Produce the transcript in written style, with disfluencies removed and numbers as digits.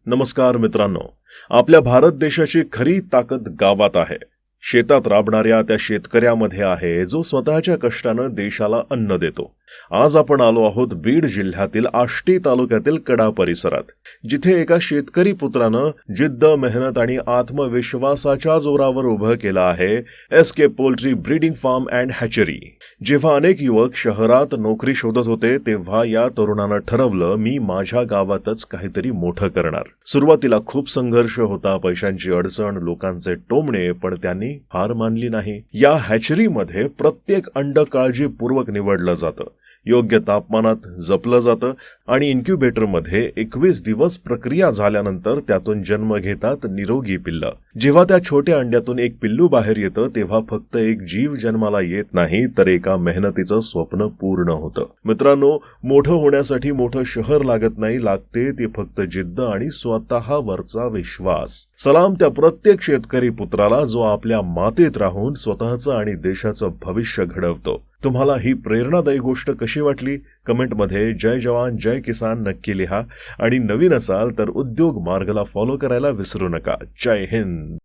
नमस्कार मित्रांनो, आपल्या भारत देशाची खरी ताकद गावात आहे. शेतात राबणाऱ्या त्या शेतकऱ्यामध्ये आहे जो स्वतःच्या कष्टानं देशाला अन्न देतो. आज आपण आलो आहोत बीड जिल्ह्यातील आष्टी तालुक्यातील कडा परिसरात, जिथे एका शेतकरी पुत्रानं जिद्द, मेहनत आणि आत्मविश्वासाच्या जोरावर उभं केलं आहे SK poultry breeding farm and hatchery. जेव्हा अनेक युवक शहरात नोकरी शोधत होते तेव्हा या तरुणानं ठरवलं, मी माझ्या गावातच काहीतरी मोठं करणार. सुरुवातीला खूप संघर्ष होता, पैशांची अडचण, लोकांचे टोमणे, पण त्यांनी हार मानली नाही. या हॅचरीमध्ये प्रत्येक अंड काळजीपूर्वक निवडलं जातं, योग्य तापमानात जपलं जातं आणि इन्क्युबेटरमध्ये 21 दिवस प्रक्रिया झाल्यानंतर त्यातून जन्म घेतात निरोगी पिल्लं. जेव्हा त्या छोट्या अंड्यातून एक पिल्लू बाहेर येतं तेव्हा फक्त एक जीव जन्माला येत नाही, तर एका मेहनतीचं स्वप्न पूर्ण होतं. मित्रांनो, मोठं होण्यासाठी मोठं शहर लागत नाही, लागते ती फक्त जिद्द आणि स्वतःवरचा विश्वास. सलाम त्या प्रत्येक शेतकरी पुत्राला जो आपल्या मातीत राहून स्वतःचं आणि देशाचं भविष्य घडवतो. तुम्हाला ही प्रेरणादायी गोष्ट कशी वाटली? कमेंटमध्ये जय जवान जय किसान नक्की लिहा आणि नवीन असाल तर उद्योग मार्गला फॉलो करायला विसरू नका. जय हिंद.